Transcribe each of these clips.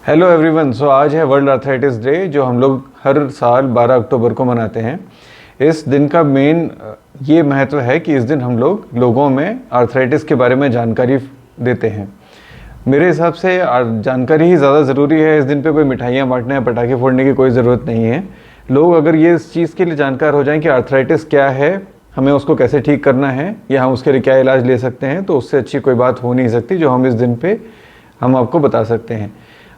Hello everyone. सो आज है world arthritis day, जो हम लोग हर साल 12 अक्टूबर को मनाते हैं। इस दिन का मेन ये महत्व है कि इस दिन हम लोगों में आर्थराइटिस के बारे में जानकारी देते हैं। मेरे हिसाब से जानकारी ही ज़्यादा ज़रूरी है। इस दिन पे कोई मिठाइयाँ बांटने या पटाखे फोड़ने की कोई ज़रूरत नहीं है। लोग अगर ये इस चीज़ के लिए जानकार हो जाएं कि आर्थराइटिस क्या है, हमें उसको कैसे ठीक करना है या हम उसके लिए क्या इलाज ले सकते हैं, तो उससे अच्छी कोई बात हो नहीं सकती जो हम इस दिन पे हम आपको बता सकते हैं।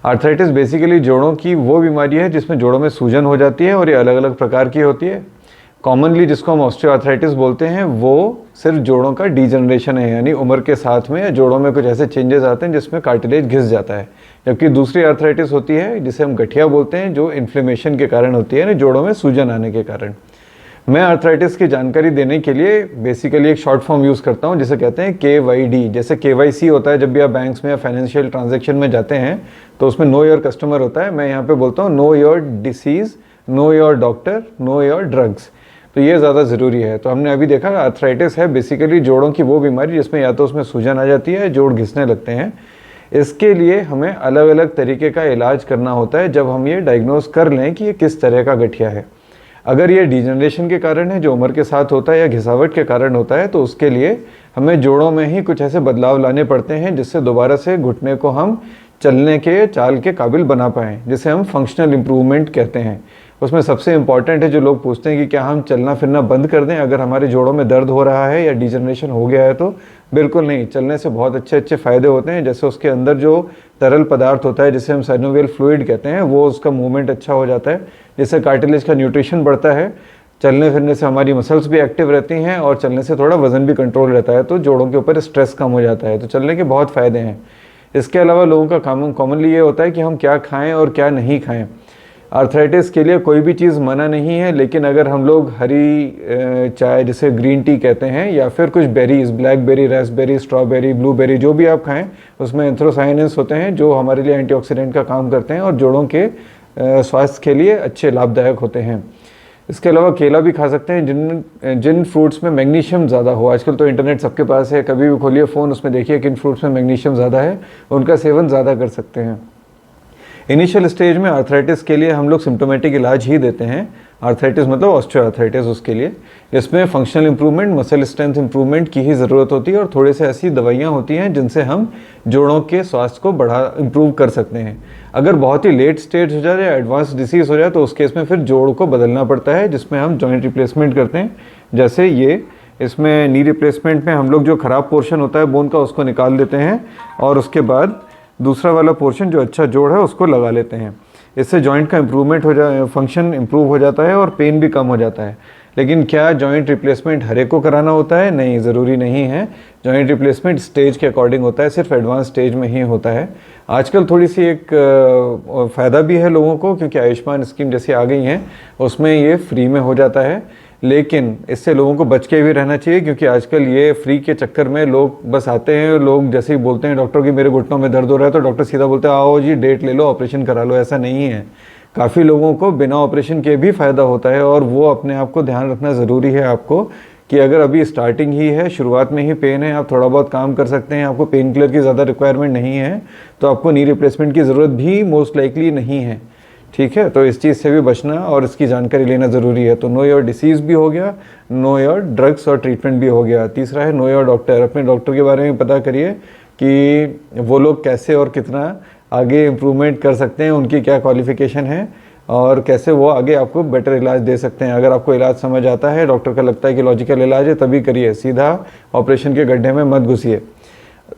आर्थराइटिस बेसिकली जोड़ों की वो बीमारी है जिसमें जोड़ों में सूजन हो जाती है और ये अलग अलग प्रकार की होती है। कॉमनली जिसको हम ऑस्टियोआर्थराइटिस बोलते हैं वो सिर्फ जोड़ों का डीजनरेशन है, यानी उम्र के साथ में जोड़ों में कुछ ऐसे चेंजेस आते हैं जिसमें कार्टिलेज घिस जाता है। जबकि दूसरी आर्थराइटिस होती है जिसे हम गठिया बोलते हैं, जो इन्फ्लेमेशन के कारण होती है, यानी जोड़ों में सूजन आने के कारण। मैं आर्थराइटिस की जानकारी देने के लिए बेसिकली एक शॉर्ट फॉर्म यूज़ करता हूँ जिसे कहते हैं KYD। जैसे KYC होता है जब भी आप बैंक्स में या फाइनेंशियल ट्रांजैक्शन में जाते हैं तो उसमें नो योर कस्टमर होता है। मैं यहाँ पे बोलता हूँ know your disease, know your doctor, know your drugs. तो ये ज़्यादा ज़रूरी है। तो हमने अभी देखा आर्थराइटिस है बेसिकली जोड़ों की वो बीमारी जिसमें या तो उसमें सूजन आ जाती है, जोड़ घिसने लगते हैं। इसके लिए हमें अलग अलग तरीके का इलाज करना होता है जब हम ये डायग्नोज कर लें कि ये किस तरह का गठिया है। अगर ये डिजनरेशन के कारण है जो उम्र के साथ होता है या घिसावट के कारण होता है, तो उसके लिए हमें जोड़ों में ही कुछ ऐसे बदलाव लाने पड़ते हैं जिससे दोबारा से घुटने को हम चलने के चाल के काबिल बना पाएँ, जिसे हम फंक्शनल इम्प्रूवमेंट कहते हैं। उसमें सबसे इम्पॉर्टेंट है जो लोग पूछते हैं कि क्या हम चलना फिरना बंद कर दें अगर हमारे जोड़ों में दर्द हो रहा है या डिजनरेशन हो गया है। तो बिल्कुल नहीं, चलने से बहुत अच्छे फ़ायदे होते हैं। जैसे उसके अंदर जो तरल पदार्थ होता है जिसे हम साइनोवियल फ्लूइड कहते हैं, वो उसका मूवमेंट अच्छा हो जाता है, जिससे कार्टिलेज का न्यूट्रिशन बढ़ता है। चलने फिरने से हमारी मसल्स भी एक्टिव रहती हैं और चलने से थोड़ा वज़न भी कंट्रोल रहता है, तो जोड़ों के ऊपर स्ट्रेस कम हो जाता है। तो चलने के बहुत फ़ायदे हैं। इसके अलावा लोगों का कॉमनली ये होता है कि हम क्या खाएँ और क्या नहीं खाएँ। आर्थराइटिस के लिए कोई भी चीज़ मना नहीं है, लेकिन अगर हम लोग हरी चाय जिसे ग्रीन टी कहते हैं या फिर कुछ berries, blackberry, Raspberry, strawberry, blueberry, जो भी आप खाएं उसमें एंथ्रोसायनिन्स होते हैं जो हमारे लिए एंटीऑक्सीडेंट का काम करते हैं और जोड़ों के स्वास्थ्य के लिए अच्छे लाभदायक होते हैं। इसके अलावा केला भी खा सकते हैं जिन फ्रूट्स में मैग्नीशियम ज़्यादा हो। आजकल तो इंटरनेट सबके पास है, कभी भी खोलिए फ़ोन, उसमें देखिए किन फ्रूट्स में मैग्नीशियम ज़्यादा है, उनका सेवन ज़्यादा कर सकते हैं। इनिशियल स्टेज में आर्थराइटिस के लिए हम लोग सिम्टोमेटिक इलाज ही देते हैं। आर्थराइटिस मतलब ऑस्टियोआर्थराइटिस, उसके लिए जिसमें functional improvement, muscle strength improvement की ही ज़रूरत होती है और थोड़े से ऐसी दवाइयाँ होती हैं जिनसे हम जोड़ों के स्वास्थ्य को इम्प्रूव कर सकते हैं। अगर बहुत ही लेट स्टेज हो जाए या एडवांस डिसीज़ हो जाए तो उस केस में फिर जोड़ को बदलना पड़ता है, जिसमें हम जॉइंट रिप्लेसमेंट करते हैं। जैसे ये इसमें नी रिप्लेसमेंट में हम लोग जो ख़राब पोर्शन होता है बोन का, उसको निकाल देते हैं और उसके बाद दूसरा वाला पोर्शन जो अच्छा जोड़ है उसको लगा लेते हैं। इससे जॉइंट का इम्प्रूवमेंट फंक्शन इम्प्रूव हो जाता है और पेन भी कम हो जाता है। लेकिन क्या जॉइंट रिप्लेसमेंट हर एक को कराना होता है? नहीं, ज़रूरी नहीं है। जॉइंट रिप्लेसमेंट स्टेज के अकॉर्डिंग होता है, सिर्फ एडवांस स्टेज में ही होता है। आजकल थोड़ी सी एक फ़ायदा भी है लोगों को, क्योंकि आयुष्मान स्कीम जैसी आ गई हैं, उसमें ये फ्री में हो जाता है। लेकिन इससे लोगों को बच के भी रहना चाहिए, क्योंकि आजकल ये फ्री के चक्कर में लोग बस आते हैं, लोग जैसे ही बोलते हैं डॉक्टर की मेरे घुटनों में दर्द हो रहा है तो डॉक्टर सीधा बोलते हैं आओ जी डेट ले लो, ऑपरेशन करा लो। ऐसा नहीं है। काफ़ी लोगों को बिना ऑपरेशन के भी फ़ायदा होता है और वो अपने आप को ध्यान रखना ज़रूरी है आपको, कि अगर अभी स्टार्टिंग ही है, शुरुआत में ही पेन है, आप थोड़ा बहुत काम कर सकते हैं, आपको पेन किलर की ज़्यादा रिक्वायरमेंट नहीं है, तो आपको नी रिप्लेसमेंट की ज़रूरत भी मोस्ट लाइकली नहीं है। ठीक है, तो इस चीज़ से भी बचना और इसकी जानकारी लेना ज़रूरी है। तो नो योर डिसीज़ भी हो गया, नो योर ड्रग्स और ट्रीटमेंट भी हो गया। तीसरा है नो योर डॉक्टर। अपने डॉक्टर के बारे में पता करिए कि वो लोग कैसे और कितना आगे इम्प्रूवमेंट कर सकते हैं, उनकी क्या क्वालिफ़िकेशन है और कैसे वो आगे आपको बेटर इलाज दे सकते हैं। अगर आपको इलाज समझ आता है, डॉक्टर का लगता है कि लॉजिकल इलाज है, तभी करिए, सीधा ऑपरेशन के गड्ढे में मत घुसिए।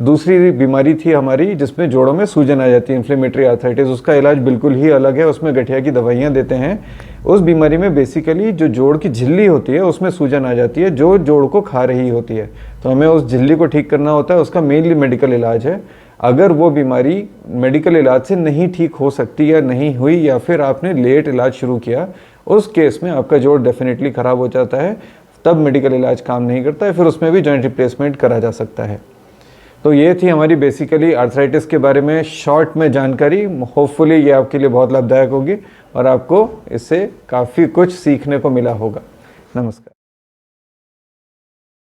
दूसरी बीमारी थी हमारी जिसमें जोड़ों में सूजन आ जाती है, इन्फ्लेमेटरी आर्थराइटिस। उसका इलाज बिल्कुल ही अलग है, उसमें गठिया की दवाइयाँ देते हैं। उस बीमारी में बेसिकली जो जोड़ की झिल्ली होती है उसमें सूजन आ जाती है जो जोड़ को खा रही होती है, तो हमें उस झिल्ली को ठीक करना होता है। उसका मेनली मेडिकल इलाज है। अगर वो बीमारी मेडिकल इलाज से नहीं ठीक हो सकती या नहीं हुई या फिर आपने लेट इलाज शुरू किया, उस केस में आपका जोड़ डेफिनेटली ख़राब हो जाता है, तब मेडिकल इलाज काम नहीं करता है, फिर उसमें भी जॉइंट रिप्लेसमेंट करा जा सकता है। तो ये थी हमारी बेसिकली आर्थराइटिस के बारे में शॉर्ट में जानकारी। होपफुली ये आपके लिए बहुत लाभदायक होगी और आपको इससे काफ़ी कुछ सीखने को मिला होगा। नमस्कार।